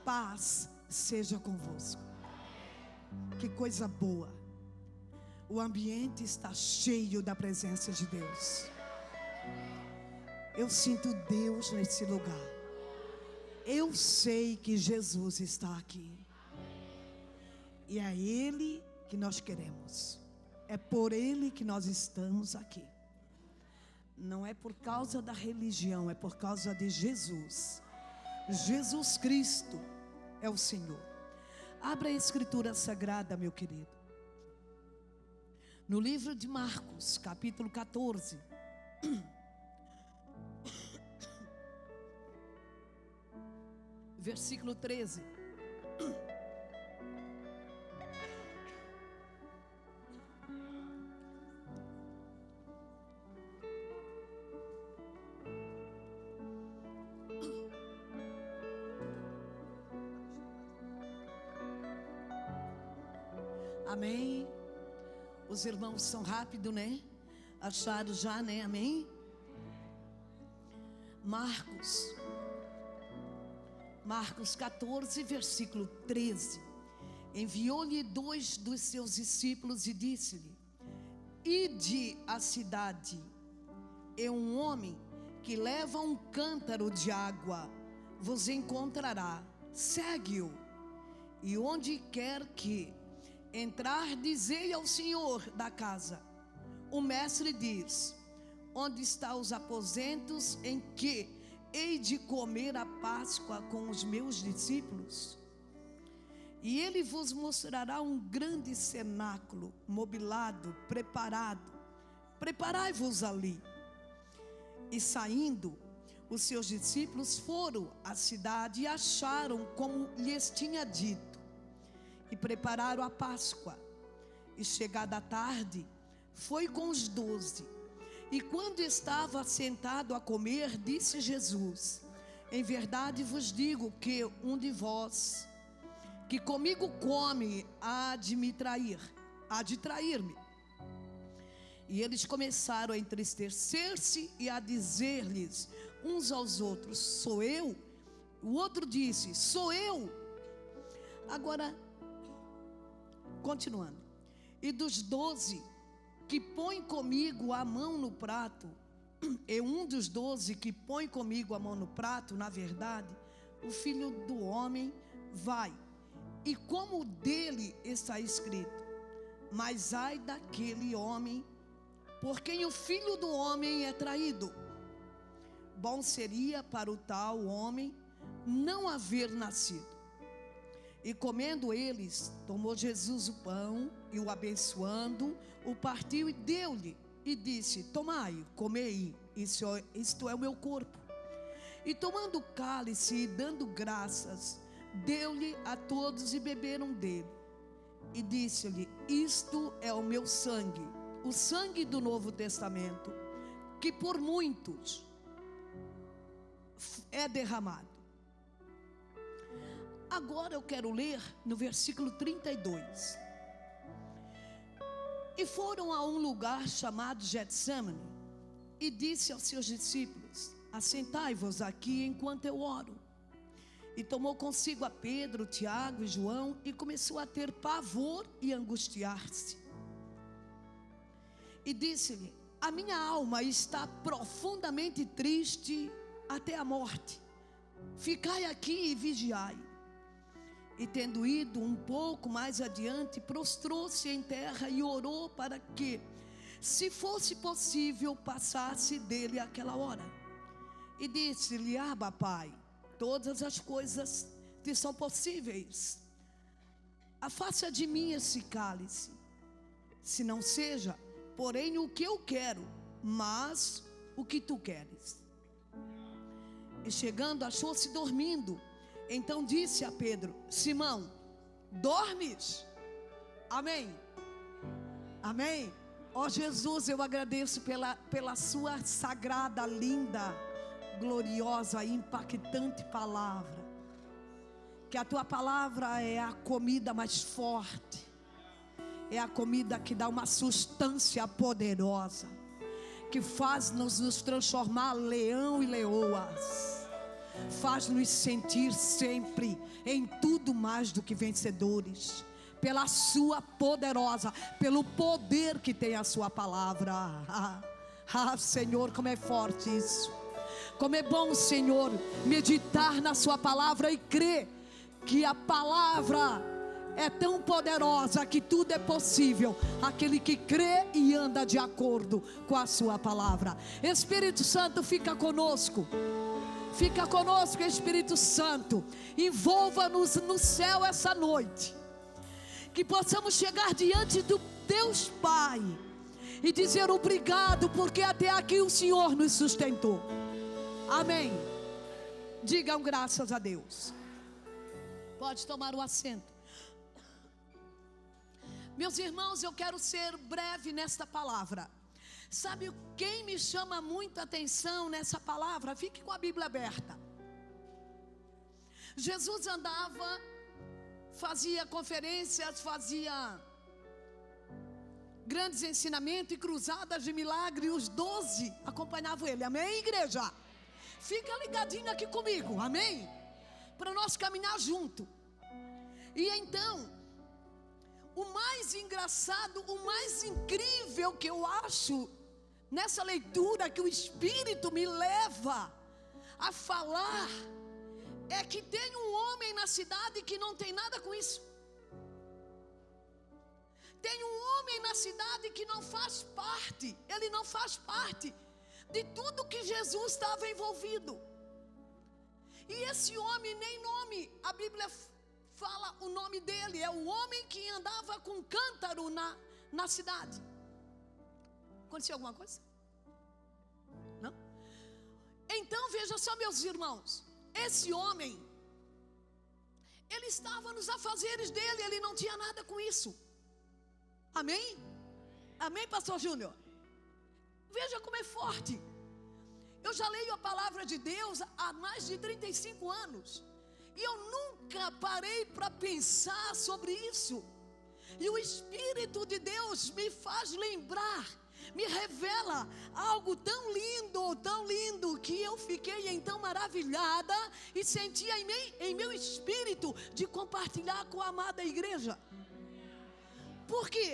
paz seja convosco. Que coisa boa. O ambiente está cheio da presença de Deus. Eu sinto Deus nesse lugar. Eu sei que Jesus está aqui. E é Ele que nós queremos. É por Ele que nós estamos aqui. Não é por causa da religião, é por causa de Jesus. Jesus Cristo é o Senhor. Abra a Escritura Sagrada, meu querido. No livro de Marcos, capítulo 14. Versículo 13. Amém. Os irmãos são rápidos, né? Acharam já, né? Amém. Marcos 14, versículo 13. Enviou-lhe 2 dos seus discípulos e disse-lhe: ide à cidade, e um homem que leva um cântaro de água vos encontrará. Segue-o, e onde quer que entrar, dizei ao senhor da casa: o mestre diz, onde estão os aposentos em que hei de comer a Páscoa com os meus discípulos? E ele vos mostrará um grande cenáculo, mobilado, preparado. Preparai-vos ali. E saindo, os seus discípulos foram à cidade e acharam como lhes tinha dito. E prepararam a Páscoa. E chegada a tarde, foi com os 12. E quando estava sentado a comer, disse Jesus: em verdade vos digo que um de vós, que comigo come, há de me trair, há de trair-me. E eles começaram a entristecer-se e a dizer-lhes uns aos outros: sou eu? O outro disse: sou eu. Agora, continuando. E dos 12 que põe comigo a mão no prato, e um dos 12 que põe comigo a mão no prato, na verdade, o Filho do Homem vai, e como dele está escrito: mas ai daquele homem por quem o Filho do Homem é traído. Bom seria para o tal homem não haver nascido. E comendo eles, tomou Jesus o pão, e o abençoando, o partiu e deu-lhe, e disse: tomai, comei, isto é o meu corpo. E tomando o cálice e dando graças, deu-lhe a todos e beberam dele. E disse-lhe: isto é o meu sangue, o sangue do Novo Testamento, que por muitos é derramado. Agora eu quero ler no versículo 32. E foram a um lugar chamado Getsemane, e disse aos seus discípulos: assentai-vos aqui enquanto eu oro. E tomou consigo a Pedro, Tiago e João, e começou a ter pavor e angustiar-se. E disse-lhe: a minha alma está profundamente triste até a morte. Ficai aqui e vigiai. E tendo ido um pouco mais adiante, prostrou-se em terra e orou para que, se fosse possível, passasse dele aquela hora. E disse-lhe: Abba, Pai, todas as coisas te são possíveis. Afasta de mim esse cálice, se não seja, porém, o que eu quero, mas o que tu queres. E chegando, achou-se dormindo. Então disse a Pedro: Simão, dormes? Amém? Amém? Ó Jesus, eu agradeço pela sua sagrada, linda, gloriosa e impactante palavra. Que a tua palavra é a comida mais forte, é a comida que dá uma substância poderosa, que faz nos transformar leão e leoas. faz-nos sentir sempre em tudo mais do que vencedores, pela sua poderosa, pelo poder que tem a sua palavra. Senhor, como é forte isso. Como é bom, Senhor, meditar na sua palavra e crer que a palavra é tão poderosa que tudo é possível aquele que crê e anda de acordo com a sua palavra. Espírito Santo, fica conosco. Fica conosco, Espírito Santo. Envolva-nos no céu essa noite. Que possamos chegar diante do Deus Pai e dizer obrigado, porque até aqui o Senhor nos sustentou. Amém. Digam graças a Deus. Pode tomar o assento. Meus irmãos, eu quero ser breve nesta palavra. Sabe quem me chama muita atenção nessa palavra? Fique com a Bíblia aberta. Jesus andava, fazia conferências, fazia grandes ensinamentos e cruzadas de milagre, e os 12 acompanhavam ele. Amém, igreja? Fica ligadinho aqui comigo, amém? Para nós caminhar junto. E então, o mais engraçado, o mais incrível que eu acho nessa leitura que o Espírito me leva a falar, é que tem um homem na cidade que não tem nada com isso. Tem um homem na cidade que não faz parte, ele não faz parte de tudo que Jesus estava envolvido. E esse homem, nem nome, a Bíblia fala o nome dele, é o homem que andava com cântaro na cidade. Aconteceu alguma coisa? Não? Então veja só, meus irmãos, esse homem, ele estava nos afazeres dele, ele não tinha nada com isso. Amém? Amém, pastor Júnior? Veja como é forte. Eu já leio a palavra de Deus há mais de 35 anos. E eu nunca parei para pensar sobre isso. E o Espírito de Deus me faz lembrar, me revela algo tão lindo, que eu fiquei então maravilhada e sentia em meu espírito de compartilhar com a amada igreja. Por quê?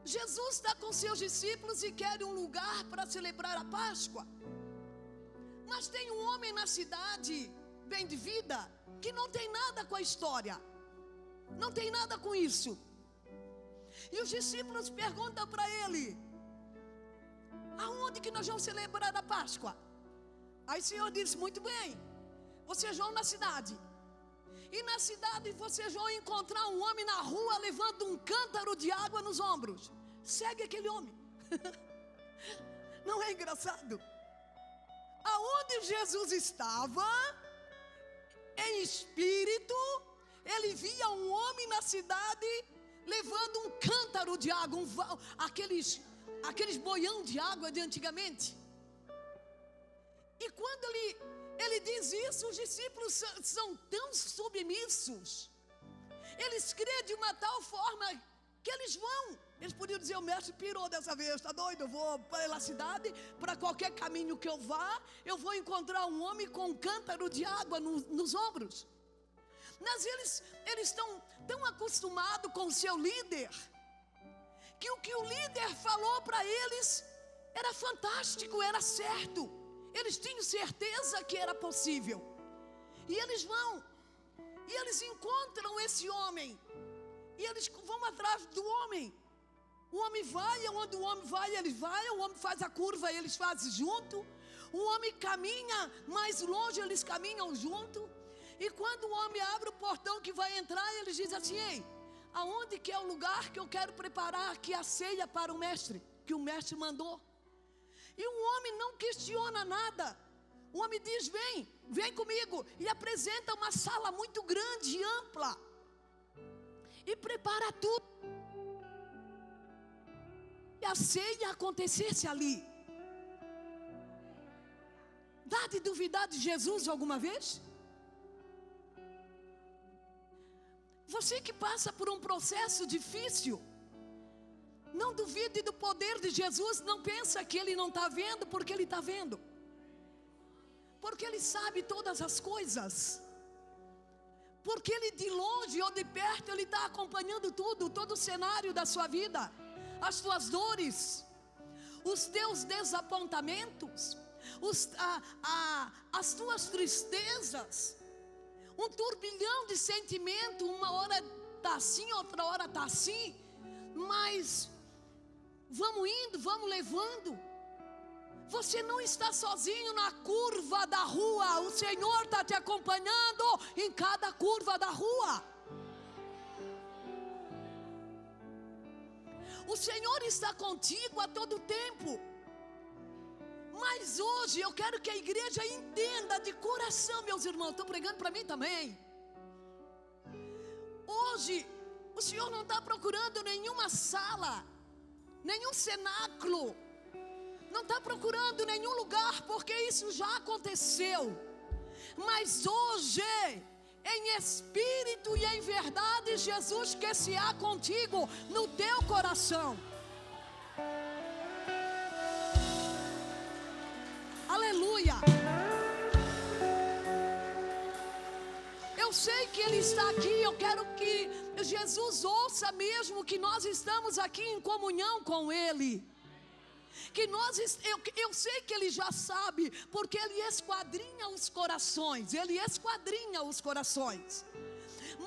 Jesus está com seus discípulos e quer um lugar para celebrar a Páscoa. Mas tem um homem na cidade, bem de vida, que não tem nada com a história, não tem nada com isso. E os discípulos perguntam para ele: aonde que nós vamos celebrar a Páscoa? Aí o Senhor disse: muito bem, vocês vão na cidade. E na cidade vocês vão encontrar um homem na rua levando um cântaro de água nos ombros. Segue aquele homem. Não é engraçado? Aonde Jesus estava, em espírito, ele via um homem na cidade levando um cântaro de água, aqueles boião de água de antigamente. E quando ele diz isso, os discípulos são tão submissos, eles creem de uma tal forma que eles podiam dizer: o mestre pirou dessa vez, está doido? Eu vou pela cidade, para qualquer caminho que eu vá, eu vou encontrar um homem com um cântaro de água nos ombros. Mas eles estão tão acostumados com o seu líder, que o que o líder falou para eles era fantástico, era certo. Eles tinham certeza que era possível. E eles vão, e eles encontram esse homem, e eles vão atrás do homem. O homem vai, onde o homem vai, ele vai. O homem faz a curva, eles fazem junto. O homem caminha mais longe, eles caminham junto. E quando o homem abre o portão que vai entrar, eles dizem assim: ei, aonde que é o lugar que eu quero preparar aqui a ceia para o mestre, que o mestre mandou? E o homem não questiona nada. O homem diz: vem comigo. E apresenta uma sala muito grande e ampla. E prepara tudo. E a ceia acontecesse ali. Dá de duvidar de Jesus alguma vez? Você que passa por um processo difícil, não duvide do poder de Jesus. Não pensa que Ele não está vendo, porque Ele está vendo. Porque Ele sabe todas as coisas. Porque Ele de longe ou de perto, Ele está acompanhando tudo, todo o cenário da sua vida. As tuas dores, os teus desapontamentos, as tuas tristezas. Um turbilhão de sentimento, uma hora está assim, outra hora está assim. Mas vamos indo, vamos levando. Você não está sozinho na curva da rua. O Senhor está te acompanhando em cada curva da rua. O Senhor está contigo a todo tempo. Mas hoje eu quero que a igreja entenda de coração, meus irmãos. Estou pregando para mim também. Hoje o Senhor não está procurando nenhuma sala, nenhum cenáculo. Não está procurando nenhum lugar, porque isso já aconteceu. Mas hoje, em espírito e em verdade, Jesus quer se há contigo no teu coração. Aleluia. Eu sei que Ele está aqui. Eu quero que Jesus ouça mesmo que nós estamos aqui em comunhão com Ele. Que eu sei que Ele já sabe, porque Ele esquadrinha os corações. Ele esquadrinha os corações.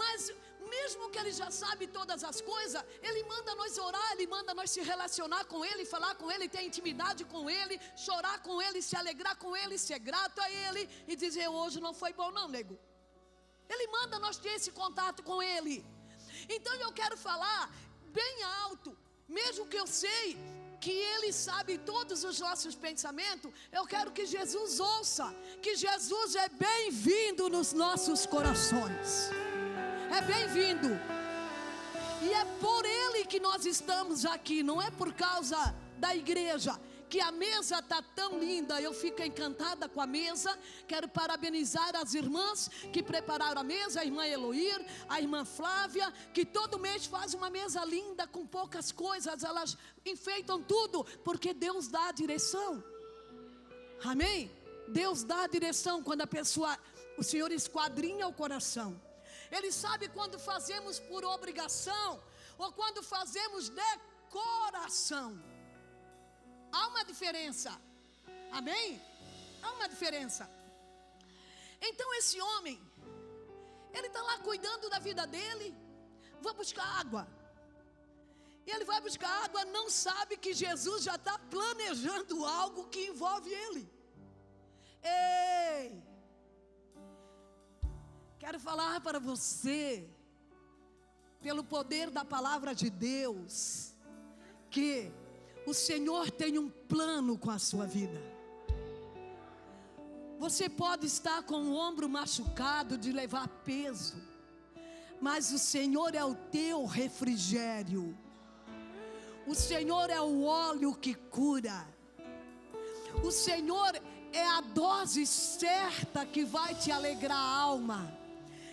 Mas mesmo que Ele já sabe todas as coisas, Ele manda nós orar, Ele manda nós se relacionar com Ele, falar com Ele, ter intimidade com Ele, chorar com Ele, se alegrar com Ele, ser grato a Ele e dizer: hoje não foi bom não, nego. Ele manda nós ter esse contato com Ele. Então eu quero falar bem alto, mesmo que eu sei que Ele sabe todos os nossos pensamentos. Eu quero que Jesus ouça que Jesus é bem-vindo nos nossos corações. É bem-vindo. E é por Ele que nós estamos aqui. Não é por causa da igreja, que a mesa está tão linda. Eu fico encantada com a mesa. Quero parabenizar as irmãs que prepararam a mesa, a irmã Eloir, a irmã Flávia, que todo mês faz uma mesa linda com poucas coisas. Elas enfeitam tudo, porque Deus dá a direção. Amém? Deus dá a direção quando a pessoa, o Senhor esquadrinha o coração. Ele sabe quando fazemos por obrigação ou quando fazemos de coração. Há uma diferença. Amém? Há uma diferença. Então esse homem, ele está lá cuidando da vida dele. Vai buscar água. E ele vai buscar água, não sabe que Jesus já está planejando algo que envolve ele. Ei! Quero falar para você, pelo poder da palavra de Deus, que o Senhor tem um plano com a sua vida. Você pode estar com o ombro machucado de levar peso, mas o Senhor é o teu refrigério. O Senhor é o óleo que cura. O Senhor é a dose certa que vai te alegrar a alma,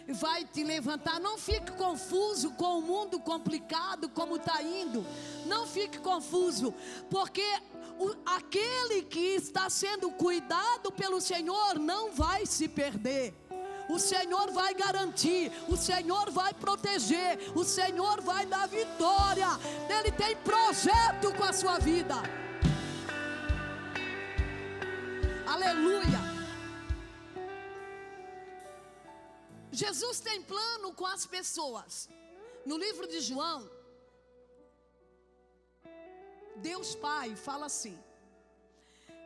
vai te levantar. Não fique confuso com o mundo complicado como está indo. Não fique confuso, porque aquele que está sendo cuidado pelo Senhor não vai se perder. O Senhor vai garantir, o Senhor vai proteger, o Senhor vai dar vitória. Ele tem projeto com a sua vida. Aleluia. Jesus tem plano com as pessoas. No livro de João, Deus Pai fala assim: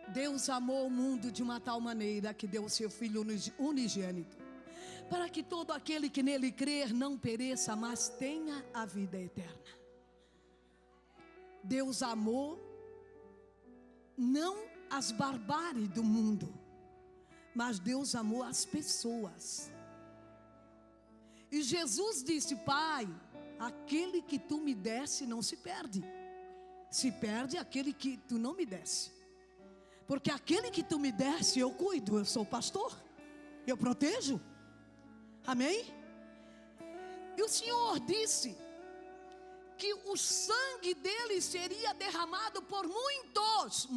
Deus amou o mundo de uma tal maneira que deu o seu Filho unigênito, para que todo aquele que nele crer não pereça, mas tenha a vida eterna. Deus amou não as barbáries do mundo, mas Deus amou as pessoas. E Jesus disse: Pai, aquele que tu me desse não se perde. Se perde aquele que tu não me desse. Porque aquele que tu me desse eu cuido. Eu sou pastor, eu protejo. Amém? E o Senhor disse que o sangue dele seria derramado por muitos,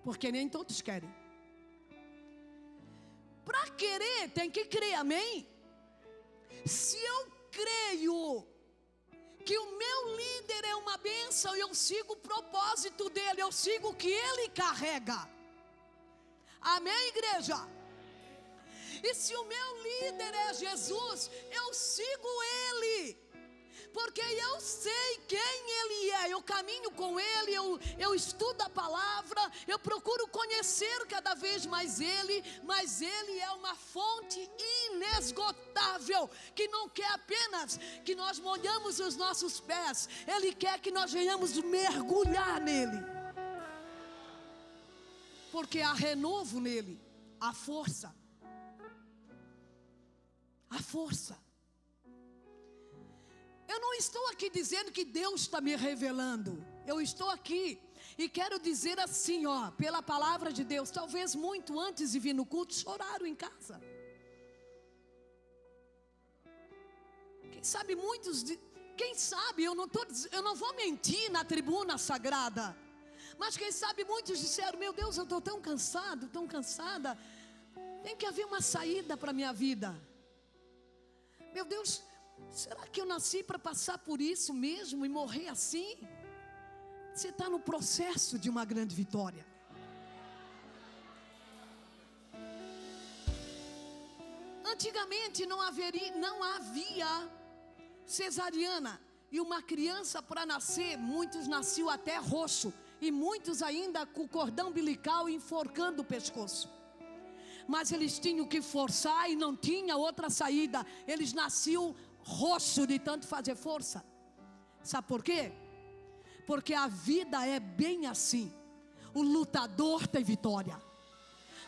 porque nem todos querem. Para querer, tem que crer, amém? Se eu creio que o meu líder é uma bênção, eu sigo o propósito dele, eu sigo o que ele carrega. Amém, igreja? E se o meu líder é Jesus, eu sigo ele, porque eu sei quem ele é, eu caminho com ele, eu estudo a palavra, eu procuro conhecer cada vez mais ele, mas ele é uma fonte inesgotável, que não quer apenas que nós molhamos os nossos pés, ele quer que nós venhamos mergulhar nele, porque há renovo nele, há força. A força. Eu não estou aqui dizendo que Deus está me revelando. Eu estou aqui e quero dizer assim, ó, pela palavra de Deus. Talvez muito antes de vir no culto choraram em casa. Quem sabe muitos, quem sabe eu não vou mentir na tribuna sagrada. Mas quem sabe muitos disseram: meu Deus, eu estou tão cansado, tão cansada. Tem que haver uma saída para a minha vida. Meu Deus, será que eu nasci para passar por isso mesmo e morrer assim? Você está no processo de uma grande vitória. Antigamente não havia cesariana. E uma criança para nascer, muitos nasciam até roxo. E muitos ainda com o cordão umbilical enforcando o pescoço. Mas eles tinham que forçar e não tinha outra saída. Eles nasciam roxo de tanto fazer força. Sabe por quê? Porque a vida é bem assim. O lutador tem vitória.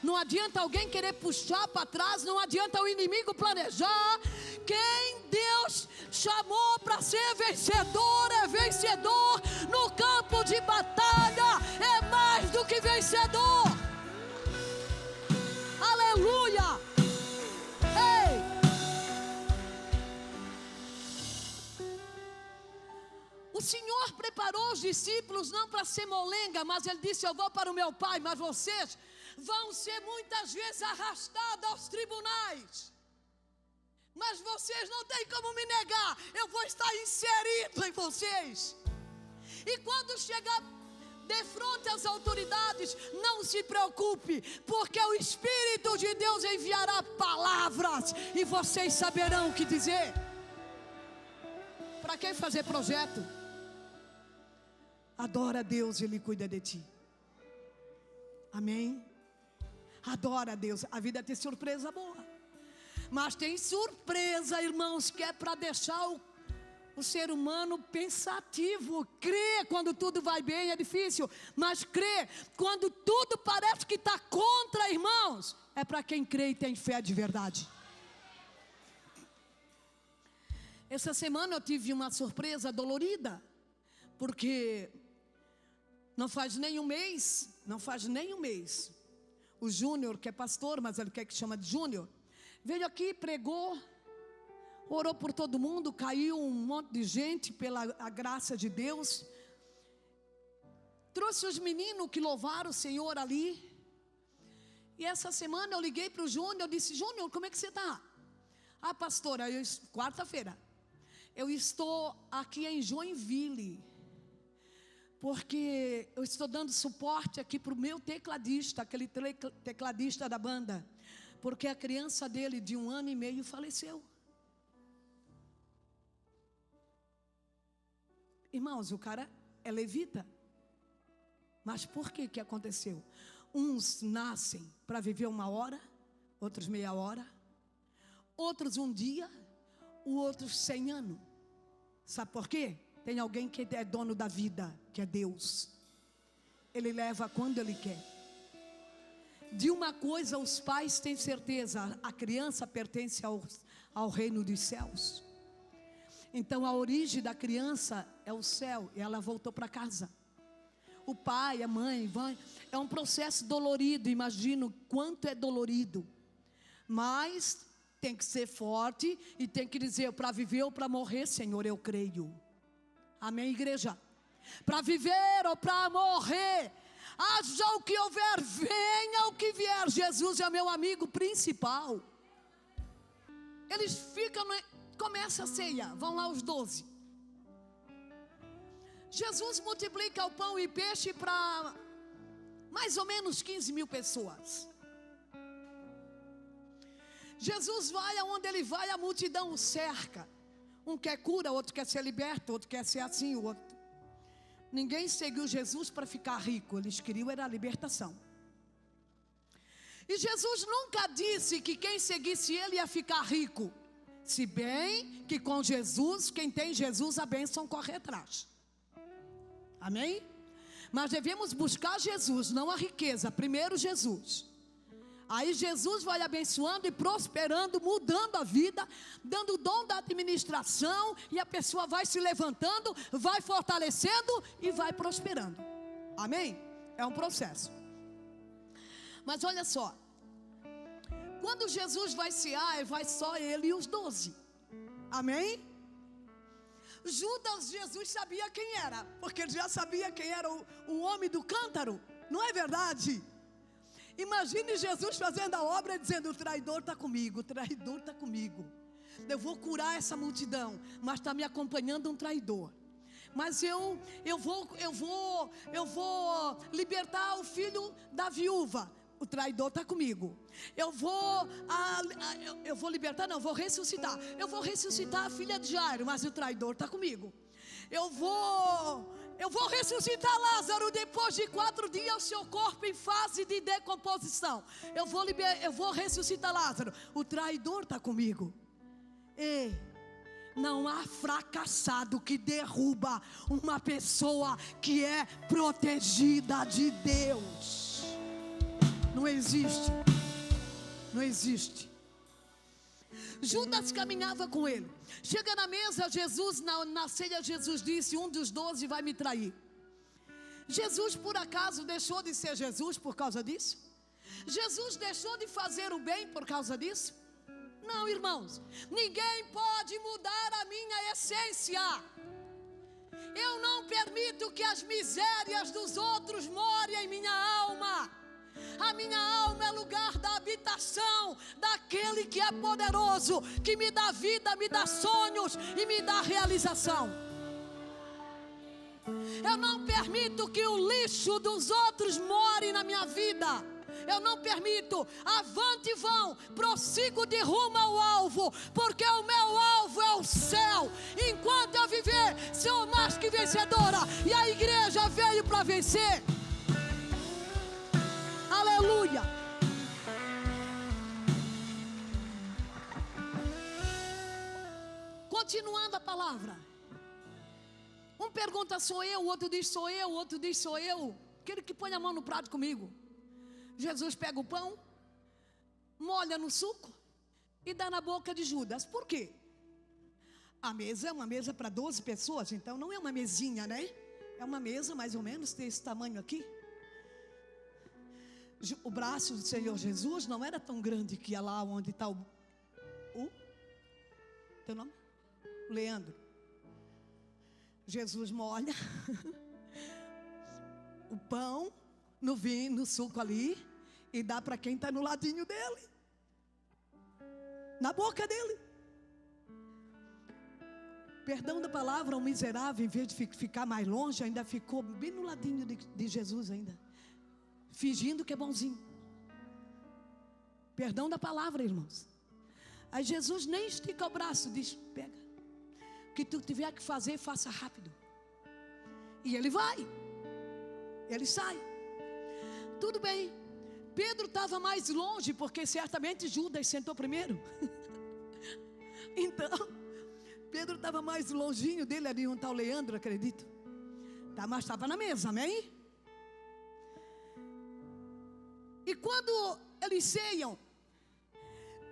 Não adianta alguém querer puxar para trás. Não adianta o inimigo planejar. Quem Deus chamou para ser vencedor é vencedor. No campo de batalha é mais do que vencedor. Aleluia! Ei! O Senhor preparou os discípulos não para ser molenga, mas Ele disse: eu vou para o meu Pai, mas vocês vão ser muitas vezes arrastados aos tribunais. Mas vocês não têm como me negar, eu vou estar inserido em vocês. E quando chegar de frente às autoridades, não se preocupe, porque o Espírito de Deus enviará palavras e vocês saberão o que dizer. Para quem fazer projeto? Adora a Deus e Ele cuida de ti. Amém? Adora a Deus. A vida tem surpresa boa, mas tem surpresa, irmãos, que é para deixar o ser humano pensativo. Crer quando tudo vai bem é difícil, mas crer quando tudo parece que está contra, irmãos, é para quem crê e tem fé de verdade. Essa semana eu tive uma surpresa dolorida, porque não faz nem um mês, o Júnior, que é pastor, mas ele quer que chama de Júnior, veio aqui, pregou, orou por todo mundo, caiu um monte de gente pela a graça de Deus, trouxe os meninos que louvaram o Senhor ali. E essa semana eu liguei para o Júnior, eu disse: Júnior, como é que você está? Ah, pastora, quarta-feira, eu estou aqui em Joinville, porque eu estou dando suporte aqui para o meu tecladista, aquele tecladista da banda, porque a criança dele de 1 ano e meio faleceu. Irmãos, o cara é levita. Mas por que aconteceu? Uns nascem para viver 1 hora, outros meia hora, outros 1 dia, o outros 100 anos. Sabe por quê? Tem alguém que é dono da vida, que é Deus. Ele leva quando Ele quer. De uma coisa os pais têm certeza: a criança pertence ao reino dos céus. Então a origem da criança é o céu, e ela voltou para casa. O pai, a mãe, é um processo dolorido. Imagino quanto é dolorido. Mas tem que ser forte e tem que dizer: para viver ou para morrer, Senhor, eu creio. Amém, igreja? Para viver ou para morrer, haja o que houver, venha o que vier, Jesus é meu amigo principal. Eles ficam, começa a ceia, vão lá os 12. Jesus multiplica o pão e peixe para mais ou menos 15.000 pessoas. Jesus vai aonde ele vai, a multidão o cerca. Um quer cura, outro quer ser liberto, outro quer ser assim, o outro. Ninguém seguiu Jesus para ficar rico, eles queriam era a libertação. E Jesus nunca disse que quem seguisse ele ia ficar rico. Se bem que com Jesus, quem tem Jesus, a bênção corre atrás. Amém? Mas devemos buscar Jesus, não a riqueza, primeiro Jesus. Aí Jesus vai abençoando e prosperando, mudando a vida, dando o dom da administração, e a pessoa vai se levantando, vai fortalecendo e vai prosperando. Amém? É um processo. Mas olha só, quando Jesus vai cear, vai só ele e os 12. Amém? Judas, Jesus sabia quem era, porque ele já sabia quem era o homem do cântaro. Não é verdade? Imagine Jesus fazendo a obra, dizendo: o traidor está comigo, o traidor está comigo. Eu vou curar essa multidão, mas está me acompanhando um traidor. Mas eu vou libertar o filho da viúva. O traidor está comigo. Eu vou libertar, não, vou ressuscitar. Eu vou ressuscitar a filha de Jairo, mas o traidor está comigo. Eu vou ressuscitar Lázaro depois de 4 dias, o seu corpo em fase de decomposição. Eu vou ressuscitar Lázaro. O traidor está comigo. Ei, não há fracassado que derruba uma pessoa que é protegida de Deus. Não existe. Não existe. Judas caminhava com ele. Chega na mesa, Jesus, na ceia, Jesus disse: um dos 12 vai me trair. Jesus por acaso deixou de ser Jesus por causa disso? Jesus deixou de fazer o bem por causa disso? Não, irmãos. Ninguém pode mudar a minha essência. Eu não permito que as misérias dos outros morem em minha alma. A minha alma é lugar da habitação daquele que é poderoso, que me dá vida, me dá sonhos e me dá realização. Eu não permito que o lixo dos outros more na minha vida. Eu não permito. Avante e vão, prossigo de rumo ao alvo, porque o meu alvo é o céu. Enquanto eu viver, sou mais que vencedora, e a igreja veio para vencer. Aleluia. Continuando a palavra. Um pergunta: sou eu? O outro diz: sou eu. O outro diz: sou eu. Aquele que põe a mão no prato comigo. Jesus pega o pão, molha no suco e dá na boca de Judas. Por quê? A mesa é uma mesa para 12 pessoas, então não é uma mesinha, né? É uma mesa mais ou menos desse tamanho aqui. O braço do Senhor Jesus não era tão grande que ia lá onde está o teu nome? Leandro. Jesus molha o pão no vinho, no suco ali, e dá para quem está no ladinho dele, na boca dele. Perdão da palavra, o miserável, em vez de ficar mais longe, ainda ficou bem no ladinho de Jesus ainda, fingindo que é bonzinho. Perdão da palavra, irmãos. Aí Jesus nem estica o braço, diz: pega, o que tu tiver que fazer, faça rápido. E ele vai, ele sai. Tudo bem. Pedro estava mais longe, porque certamente Judas sentou primeiro. Então Pedro estava mais longinho dele, ali um tal Leandro, acredito. Tá, mas estava na mesa, amém? E quando eles ceiam,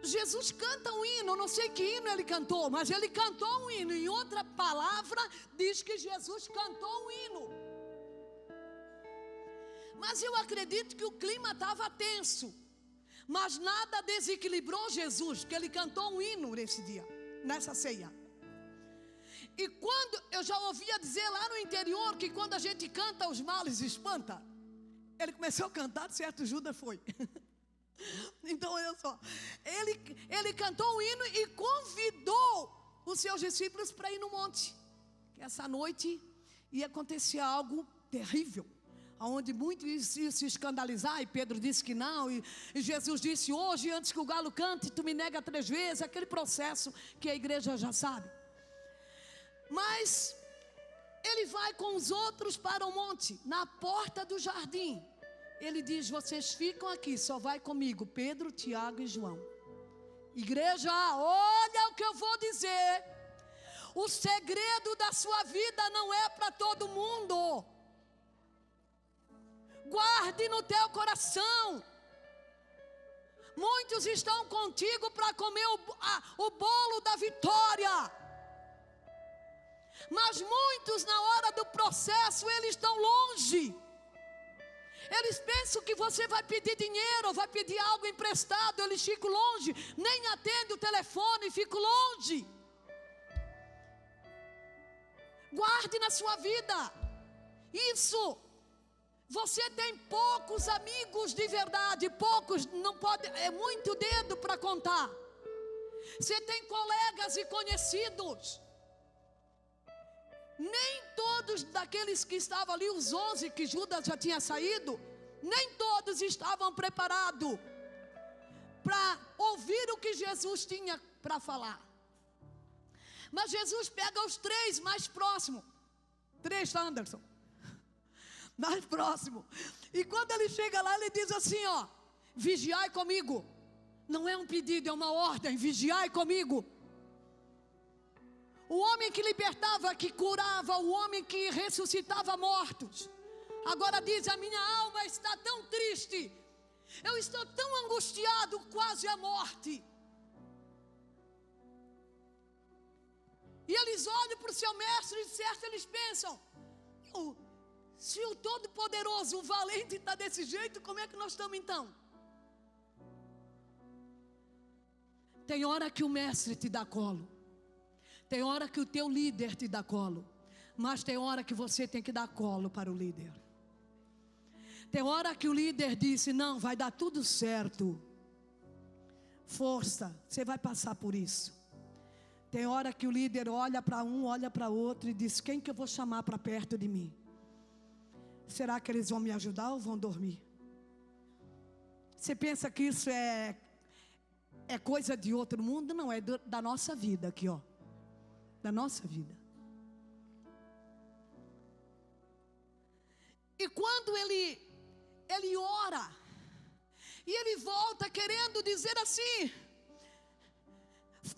Jesus canta um hino. Não sei que hino ele cantou, mas ele cantou um hino. Em outra palavra, diz que Jesus cantou um hino. Mas eu acredito que o clima estava tenso. Mas nada desequilibrou Jesus, porque ele cantou um hino nesse dia, nessa ceia. E quando eu já ouvia dizer lá no interior que quando a gente canta, os males espanta. Ele começou a cantar, certo, Judas foi. Então, olha só, ele cantou um hino e convidou os seus discípulos para ir no monte. Que essa noite ia acontecer algo terrível, onde muitos iam se escandalizar, e Pedro disse que não, e Jesus disse: hoje, antes que o galo cante, tu me nega 3 vezes, aquele processo que a igreja já sabe. Mas ele vai com os outros para o monte, na porta do jardim. Ele diz: vocês ficam aqui, só vai comigo, Pedro, Tiago e João. Igreja, olha o que eu vou dizer. O segredo da sua vida não é para todo mundo. Guarde no teu coração. Muitos estão contigo para comer o bolo da vitória. Mas muitos, na hora do processo, eles estão longe. Eles pensam que você vai pedir dinheiro, ou vai pedir algo emprestado. Eles ficam longe, nem atendem o telefone, ficam longe. Guarde na sua vida isso. Você tem poucos amigos de verdade, poucos, não pode, é muito dedo para contar. Você tem colegas e conhecidos. Nem todos daqueles que estavam ali, os 11 que Judas já tinha saído, nem todos estavam preparados para ouvir o que Jesus tinha para falar. Mas Jesus pega os 3 mais próximos. 3, Anderson. Mais próximo. E quando ele chega lá, ele diz assim, ó: vigiai comigo. Não é um pedido, é uma ordem. Vigiai comigo. O homem que libertava, que curava, o homem que ressuscitava mortos. Agora diz: a minha alma está tão triste, eu estou tão angustiado, quase à morte. E eles olham para o seu mestre e certo eles pensam: se o Todo-Poderoso, o Valente está desse jeito, como é que nós estamos então? Tem hora que o mestre te dá colo. Tem hora que o teu líder te dá colo. Mas tem hora que você tem que dar colo para o líder. Tem hora que o líder disse: não, vai dar tudo certo. Força, você vai passar por isso. Tem hora que o líder olha para um, olha para outro e diz: quem que eu vou chamar para perto de mim? Será que eles vão me ajudar ou vão dormir? Você pensa que isso é coisa de outro mundo? Não, é da nossa vida aqui, ó. Da nossa vida. E quando ele ora, e ele volta querendo dizer assim: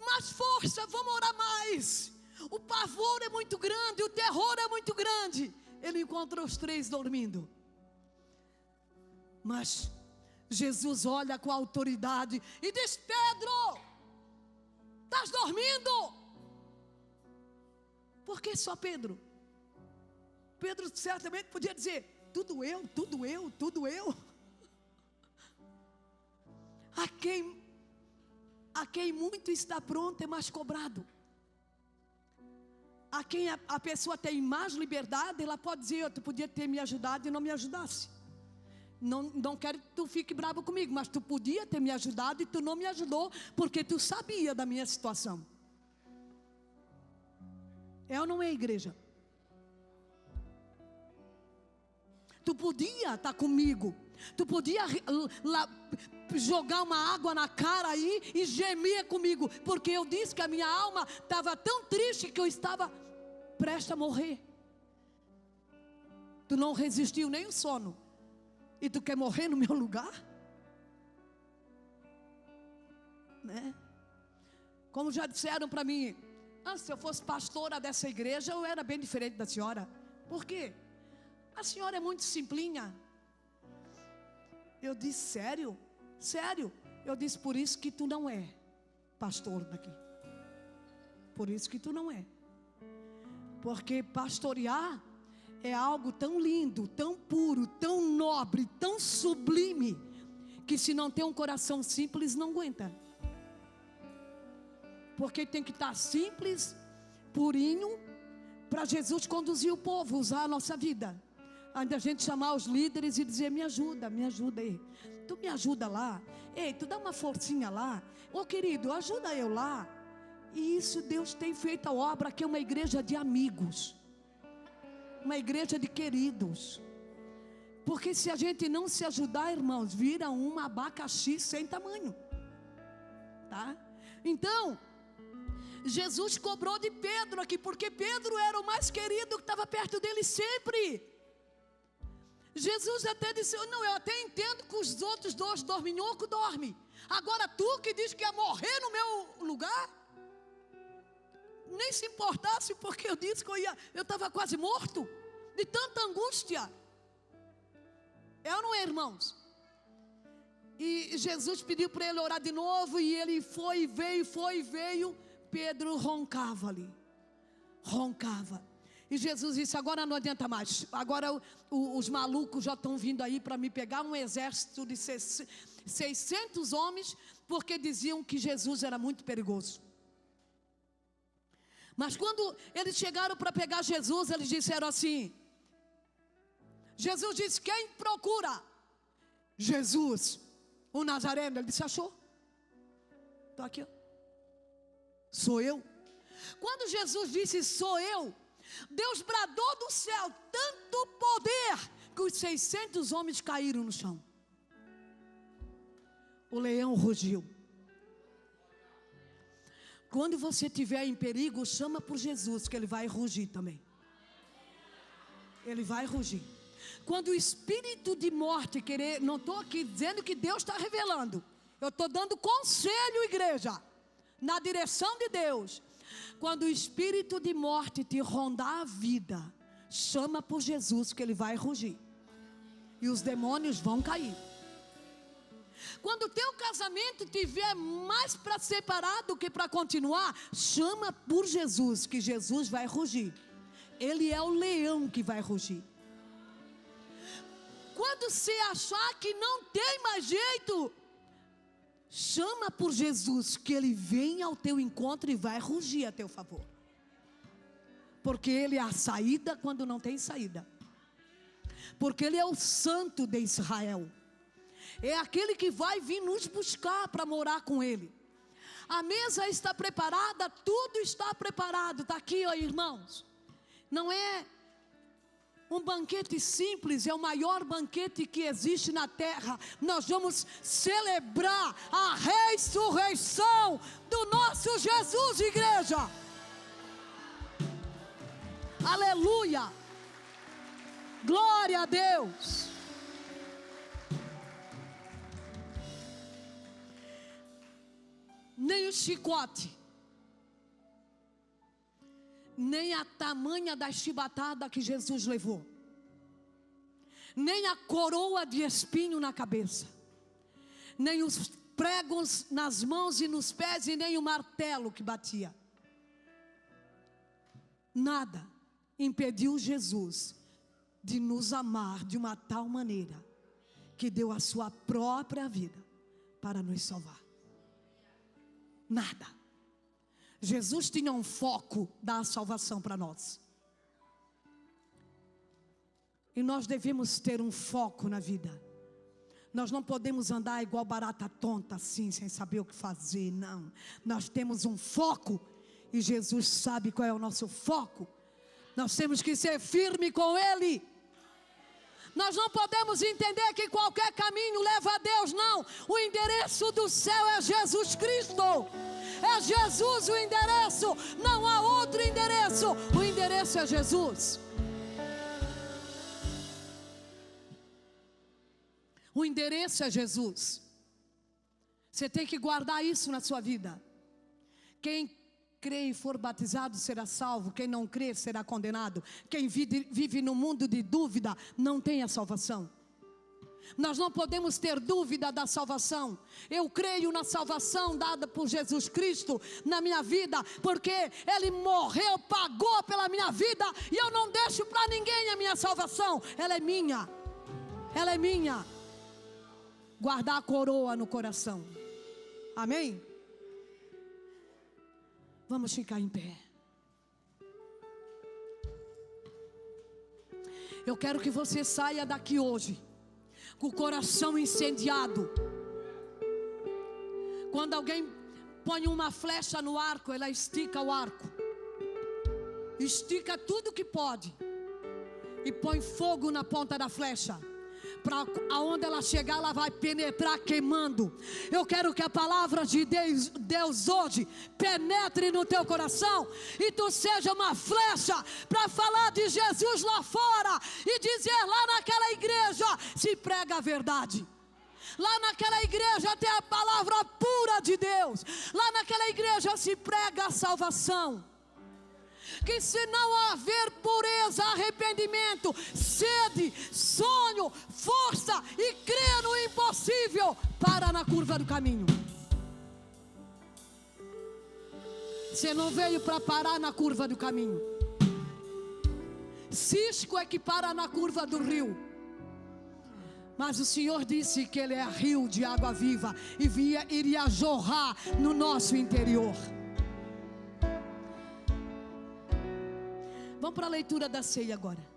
mais força, vamos orar mais. O pavor é muito grande, o terror é muito grande. Ele encontra os 3 dormindo. Mas Jesus olha com autoridade e diz: Pedro, estás dormindo? Por que só Pedro? Pedro certamente podia dizer: tudo eu, tudo eu, tudo eu. A quem muito está pronto é mais cobrado. A quem a pessoa tem mais liberdade, ela pode dizer: tu podia ter me ajudado e não me ajudasse. Não quero que tu fique bravo comigo, mas tu podia ter me ajudado e tu não me ajudou, porque tu sabia da minha situação. É ou não é, igreja? Tu podia estar comigo. Tu podia jogar uma água na cara aí e gemer comigo, porque eu disse que a minha alma estava tão triste que eu estava prestes a morrer. Tu não resistiu nem o sono, e tu quer morrer no meu lugar? Né? Como já disseram para mim: se eu fosse pastora dessa igreja, eu era bem diferente da senhora. Por quê? A senhora é muito simplinha. Eu disse: sério? Sério? Eu disse: por isso que tu não é pastor daqui. Por isso que tu não é. Porque pastorear é algo tão lindo, tão puro, tão nobre, tão sublime, que se não tem um coração simples, não aguenta. Porque tem que estar simples, purinho, para Jesus conduzir o povo, usar a nossa vida. Ainda a gente chamar os líderes e dizer: me ajuda aí. Tu me ajuda lá. Ei, tu dá uma forcinha lá. Ô querido, ajuda eu lá. E isso Deus tem feito a obra, que é uma igreja de amigos, uma igreja de queridos. Porque se a gente não se ajudar, irmãos, vira um abacaxi sem tamanho, tá? Então, Jesus cobrou de Pedro aqui, porque Pedro era o mais querido que estava perto dele sempre. Jesus até disse: não, eu até entendo que os outros dois dorminhocos dormem. Agora tu que diz que ia morrer no meu lugar, nem se importasse, porque eu disse que eu estava quase morto, de tanta angústia. É ou não é, irmãos? E Jesus pediu para ele orar de novo, e ele foi e veio. Pedro roncava ali, roncava. E Jesus disse: agora não adianta mais. Agora os malucos já estão vindo aí para me pegar, um exército de 600 homens, porque diziam que Jesus era muito perigoso. Mas quando eles chegaram para pegar Jesus, eles disseram assim: Jesus disse: quem procura? Jesus, o Nazareno. Ele disse: achou. Estou aqui, ó. Sou eu. Quando Jesus disse: sou eu, Deus bradou do céu tanto poder, que os 600 homens caíram no chão. O leão rugiu. Quando você estiver em perigo, chama por Jesus, que ele vai rugir também. Ele vai rugir. Quando o espírito de morte querer, não estou aqui dizendo que Deus está revelando, eu estou dando conselho, igreja, na direção de Deus. Quando o espírito de morte te rondar a vida, chama por Jesus, que ele vai rugir, e os demônios vão cair. Quando o teu casamento tiver mais para separar do que para continuar, chama por Jesus, que Jesus vai rugir. Ele é o leão que vai rugir. Quando você achar que não tem mais jeito, chama por Jesus, que ele vem ao teu encontro e vai rugir a teu favor. Porque ele é a saída quando não tem saída. Porque ele é o santo de Israel. É aquele que vai vir nos buscar para morar com ele. A mesa está preparada, tudo está preparado. Está aqui, ó, irmãos. Não é um banquete simples, é o maior banquete que existe na terra. Nós vamos celebrar a ressurreição do nosso Jesus, igreja. Aleluia. Glória a Deus. Nem o chicote, nem a tamanha da chibatada que Jesus levou, nem a coroa de espinho na cabeça, nem os pregos nas mãos e nos pés, e nem o martelo que batia, nada impediu Jesus de nos amar de uma tal maneira, que deu a sua própria vida para nos salvar. Nada. Jesus tinha um foco da salvação para nós. E nós devemos ter um foco na vida. Nós não podemos andar igual barata tonta assim, sem saber o que fazer, não. Nós temos um foco, e Jesus sabe qual é o nosso foco. Nós temos que ser firme com Ele. Nós não podemos entender que qualquer caminho leva a Deus, não. O endereço do céu é Jesus Cristo. É Jesus o endereço, não há outro endereço. O endereço é Jesus. O endereço é Jesus. Você tem que guardar isso na sua vida. Quem crê e for batizado será salvo, quem não crê será condenado. Quem vive no mundo de dúvida não tem a salvação. Nós não podemos ter dúvida da salvação. Eu creio na salvação dada por Jesus Cristo na minha vida, porque Ele morreu, pagou pela minha vida, e eu não deixo para ninguém a minha salvação. Ela é minha. Ela é minha. Guardar a coroa no coração. Amém? Vamos ficar em pé. Eu quero que você saia daqui hoje com o coração incendiado. Quando alguém põe uma flecha no arco, ela estica o arco, estica tudo que pode e põe fogo na ponta da flecha. Para aonde ela chegar, ela vai penetrar queimando. Eu quero que a palavra de Deus hoje penetre no teu coração e tu seja uma flecha para falar de Jesus lá fora e dizer: lá naquela igreja se prega a verdade. Lá naquela igreja tem a palavra pura de Deus. Lá naquela igreja se prega a salvação. Que se não haver pureza, arrependimento, sede, sonho, força e crer no impossível, para na curva do caminho. Você não veio para parar na curva do caminho. Cisco é que para na curva do rio. Mas o Senhor disse que Ele é rio de água viva e iria jorrar no nosso interior. Vamos para a leitura da ceia agora.